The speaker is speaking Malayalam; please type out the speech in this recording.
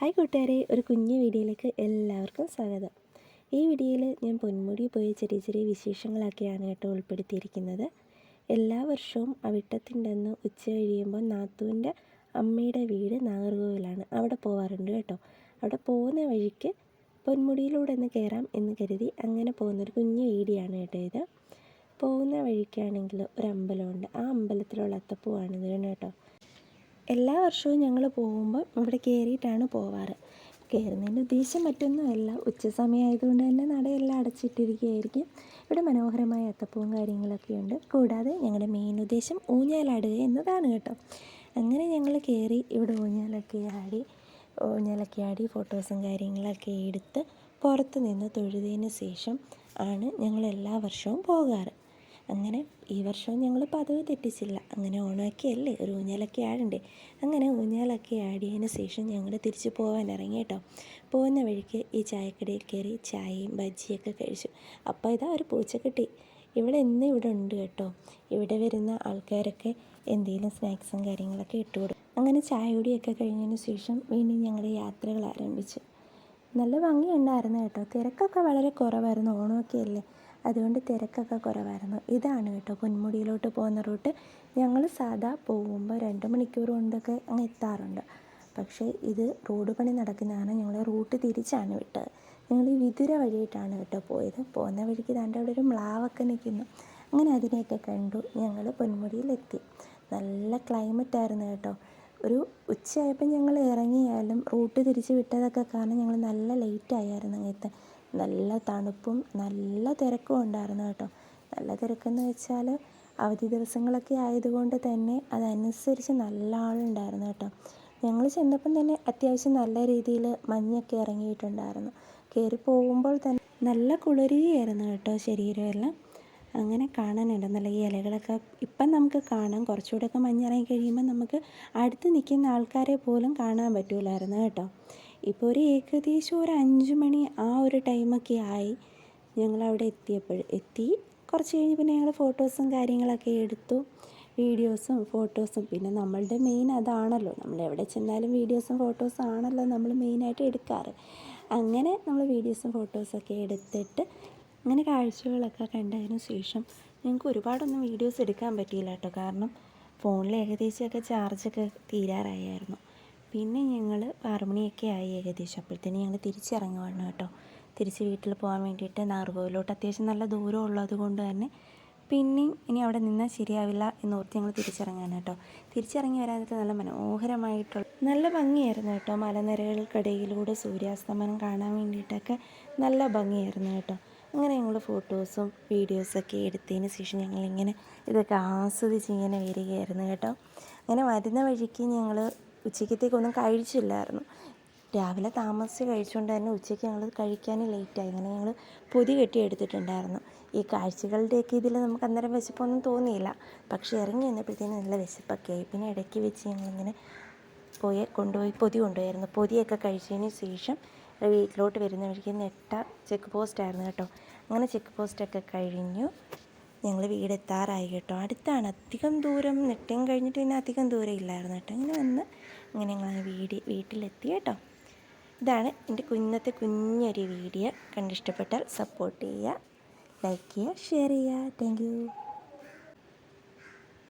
ഹായ് കൂട്ടുകാരെ, ഒരു കുഞ്ഞു വീഡിയോയിലേക്ക് എല്ലാവർക്കും സ്വാഗതം. ഈ വീഡിയോയിൽ ഞാൻ പൊന്മുടി പോയ ചെറിയ ചെറിയ വിശേഷങ്ങളൊക്കെയാണ് കേട്ടോ ഉൾപ്പെടുത്തിയിരിക്കുന്നത്. എല്ലാ വർഷവും അവിട്ടത്തിൻ്റെ അന്ന് ഉച്ച കഴിയുമ്പോൾ നാത്തൂൻ്റെ അമ്മയുടെ വീട് നാഗർകോവിലാണ്. അവിടെ പോകാറുണ്ട് കേട്ടോ. അവിടെ പോകുന്ന വഴിക്ക് പൊന്മുടിയിലൂടെ ഒന്ന് കയറാം എന്ന് കരുതി അങ്ങനെ പോകുന്നൊരു കുഞ്ഞു വീഡിയോ ആണ് കേട്ടോ ഇത്. പോകുന്ന വഴിക്കാണെങ്കിൽ ഒരു അമ്പലമുണ്ട്. ആ അമ്പലത്തിലുള്ള അത്തപ്പൂവാണിത് കേട്ടോ. എല്ലാ വർഷവും ഞങ്ങൾ പോകുമ്പോൾ ഇവിടെ കയറിയിട്ടാണ് പോവാറ്. കയറുന്നതിൻ്റെ ഉദ്ദേശം മറ്റൊന്നുമല്ല, ഉച്ച സമയമായതുകൊണ്ട് തന്നെ നടയെല്ലാം അടച്ചിട്ടിരിക്കുകയായിരിക്കും. ഇവിടെ മനോഹരമായ അത്തപ്പൂവും കാര്യങ്ങളൊക്കെ ഉണ്ട്. കൂടാതെ ഞങ്ങളുടെ മെയിൻ ഉദ്ദേശം ഊഞ്ഞാലാടുക എന്നതാണ് കേട്ടോ. അങ്ങനെ ഞങ്ങൾ കയറി ഇവിടെ ഊഞ്ഞാലൊക്കെ ആടി ഫോട്ടോസും കാര്യങ്ങളൊക്കെ എടുത്ത് പുറത്ത് നിന്ന് തൊഴുതിന് ശേഷം ആണ് ഞങ്ങൾ എല്ലാ വർഷവും പോകാറ്. അങ്ങനെ ഈ വർഷവും ഞങ്ങൾ പതിവ് തെറ്റിച്ചില്ല. അങ്ങനെ ഓണമൊക്കെയല്ലേ, ഒരു ഊഞ്ഞാലൊക്കെ ആടണ്ടേ. അങ്ങനെ ഊഞ്ഞാലൊക്കെ ആടിയതിന് ശേഷം ഞങ്ങൾ തിരിച്ച് പോകാൻ ഇറങ്ങി കേട്ടോ. പോകുന്ന വഴിക്ക് ഈ ചായക്കടയിൽ കയറി ചായയും ബജ്ജിയൊക്കെ കഴിച്ചു. അപ്പോൾ ഇതാ ഒരു പൂച്ചക്കുട്ടി ഇവിടെ ഉണ്ട് കേട്ടോ. ഇവിടെ വരുന്ന ആൾക്കാരൊക്കെ എന്തെങ്കിലും സ്നാക്സും കാര്യങ്ങളൊക്കെ ഇട്ടുകൊടുക്കും. അങ്ങനെ ചായ കുടിയൊക്കെ കഴിഞ്ഞതിന് ശേഷം വീണ്ടും ഞങ്ങളുടെ യാത്രകൾ ആരംഭിച്ചു. നല്ല ഭംഗിയുണ്ടായിരുന്നു കേട്ടോ. തിരക്കൊക്കെ വളരെ കുറവായിരുന്നു, ഓണമൊക്കെ അല്ലേ, അതുകൊണ്ട് തിരക്കൊക്കെ കുറവായിരുന്നു. ഇതാണ് കേട്ടോ പൊന്മുടിയിലോട്ട് പോകുന്ന റൂട്ട്. ഞങ്ങൾ സാധാ പോകുമ്പോൾ 2 മണിക്കൂർ കൊണ്ടൊക്കെ അങ്ങ് എത്താറുണ്ട്. പക്ഷേ ഇത് റോഡ് പണി നടക്കുന്നതാണ്, ഞങ്ങൾ റൂട്ട് തിരിച്ചാണ് വിട്ടത്. ഞങ്ങൾ ഈ വിതുര വഴിയിട്ടാണ് കേട്ടോ പോയത്. പോകുന്ന വഴിക്ക് ദാണ്ട് അവിടെ ഒരു മ്ലാവൊക്കെ നിൽക്കുന്നു. അങ്ങനെ അതിനെയൊക്കെ കണ്ടു ഞങ്ങൾ പൊന്മുടിയിലെത്തി. നല്ല ക്ലൈമറ്റായിരുന്നു കേട്ടോ. ഒരു ഉച്ചയായപ്പോൾ ഞങ്ങൾ ഇറങ്ങിയാലും റൂട്ട് തിരിച്ച് വിട്ടതൊക്കെ കാരണം ഞങ്ങൾ നല്ല ലേറ്റായിരുന്നു അങ്ങ്. നല്ല തണുപ്പും നല്ല തിരക്കും ഉണ്ടായിരുന്നു കേട്ടോ. നല്ല തിരക്കെന്ന് വെച്ചാൽ അവധി ദിവസങ്ങളൊക്കെ ആയതുകൊണ്ട് തന്നെ അതനുസരിച്ച് നല്ല ആളുണ്ടായിരുന്നു കേട്ടോ. ഞങ്ങൾ ചെന്നപ്പം തന്നെ അത്യാവശ്യം നല്ല രീതിയിൽ മഞ്ഞൊക്കെ ഇറങ്ങിയിട്ടുണ്ടായിരുന്നു. കയറി പോകുമ്പോൾ തന്നെ നല്ല കുളിരുകയായിരുന്നു കേട്ടോ ശരീരമെല്ലാം. അങ്ങനെ കാണാനുണ്ട് നല്ല ഈ ഇലകളൊക്കെ ഇപ്പം നമുക്ക് കാണാം. കുറച്ചുകൂടെയൊക്കെ മഞ്ഞിറങ്ങി കഴിയുമ്പോൾ നമുക്ക് അടുത്ത് നിൽക്കുന്ന ആൾക്കാരെ പോലും കാണാൻ പറ്റില്ലായിരുന്നു കേട്ടോ. ഇപ്പോൾ ഒരു ഏകദേശം ഒരു 5 മണി ആ ഒരു ടൈമൊക്കെ ആയി ഞങ്ങളവിടെ എത്തി. കുറച്ച് കഴിഞ്ഞ് പിന്നെ ഞങ്ങൾ ഫോട്ടോസും കാര്യങ്ങളൊക്കെ എടുത്തു. വീഡിയോസും ഫോട്ടോസും പിന്നെ നമ്മളുടെ മെയിൻ അതാണല്ലോ, നമ്മൾ എവിടെ ചെന്നാലും വീഡിയോസും ഫോട്ടോസും ആണല്ലോ നമ്മൾ മെയിനായിട്ട് എടുക്കാറ്. അങ്ങനെ നമ്മൾ വീഡിയോസും ഫോട്ടോസൊക്കെ എടുത്തിട്ട് അങ്ങനെ കാഴ്ചകളൊക്കെ കണ്ടതിന് ശേഷം ഞങ്ങൾക്ക് ഒരുപാടൊന്നും വീഡിയോസ് എടുക്കാൻ പറ്റിയില്ല കേട്ടോ. കാരണം ഫോണിൽ ഏകദേശമൊക്കെ ചാർജൊക്കെ തീരാറായിരുന്നു. പിന്നെ ഞങ്ങൾ 6 മണിയൊക്കെ ആയി ഏകദേശം. അപ്പോഴത്തേന് ഞങ്ങൾ തിരിച്ചിറങ്ങുവാണ് കേട്ടോ. തിരിച്ച് വീട്ടിൽ പോകാൻ വേണ്ടിയിട്ട് നാഗർകോവിലോട്ട് അത്യാവശ്യം നല്ല ദൂരം ഉള്ളത് കൊണ്ട് തന്നെ പിന്നെയും ഇനി അവിടെ നിന്നാൽ ശരിയാവില്ല എന്നോർത്ത് ഞങ്ങൾ തിരിച്ചിറങ്ങാൻ കേട്ടോ. തിരിച്ചിറങ്ങി വരാനായിട്ട് നല്ല മനോഹരമായിട്ടുള്ള നല്ല ഭംഗിയായിരുന്നു കേട്ടോ. മലനിരകൾക്കിടയിലൂടെ സൂര്യാസ്തമനം കാണാൻ വേണ്ടിയിട്ടൊക്കെ നല്ല ഭംഗിയായിരുന്നു കേട്ടോ. അങ്ങനെ ഞങ്ങൾ ഫോട്ടോസും വീഡിയോസൊക്കെ എടുത്തതിന് ശേഷം ഞങ്ങളിങ്ങനെ ഇതൊക്കെ ആസ്വദിച്ച് ഇങ്ങനെ വരികയായിരുന്നു കേട്ടോ. അങ്ങനെ വരുന്ന വഴിക്ക് ഞങ്ങൾ ഉച്ചക്കത്തേക്കൊന്നും കഴിച്ചില്ലായിരുന്നു. രാവിലെ താമസിച്ച് കഴിച്ചുകൊണ്ട് തന്നെ ഉച്ചയ്ക്ക് ഞങ്ങൾ കഴിക്കാൻ ലേറ്റായി. അങ്ങനെ ഞങ്ങൾ പൊതി കെട്ടി എടുത്തിട്ടുണ്ടായിരുന്നു. ഈ കാഴ്ചകളുടെയൊക്കെ ഇതിൽ നമുക്ക് അന്നേരം വിശപ്പൊന്നും തോന്നിയില്ല. പക്ഷേ ഇറങ്ങി വന്നപ്പോഴത്തേനും നല്ല വിശപ്പൊക്കെ ആയി. പിന്നെ ഇടയ്ക്ക് വെച്ച് ഞങ്ങളിങ്ങനെ കൊണ്ടുപോയി പൊതി കൊണ്ടുപോയായിരുന്നു. പൊതിയൊക്കെ കഴിച്ചതിന് ശേഷം വീട്ടിലോട്ട് വരുന്ന വഴിക്ക് നെട്ട ചെക്ക് പോസ്റ്റായിരുന്നു കേട്ടോ. അങ്ങനെ ചെക്ക് പോസ്റ്റൊക്കെ കഴിഞ്ഞു ഞങ്ങൾ വീടെത്താറായി കേട്ടോ. അടുത്താണ്, അധികം ദൂരം നെട്ടയും കഴിഞ്ഞിട്ട് പിന്നെ അധികം ദൂരം ഇല്ലായിരുന്നു കേട്ടോ. അങ്ങനെ ഞങ്ങൾ വീട്ടിലെത്തി കേട്ടോ. ഇതാണ് എൻ്റെ ഇന്നത്തെ കുഞ്ഞൊരു വീഡിയോ. കണ്ടിഷ്ടപ്പെട്ടാൽ സപ്പോർട്ട് ചെയ്യുക, ലൈക്ക് ചെയ്യുക, ഷെയർ ചെയ്യുക. Thank you.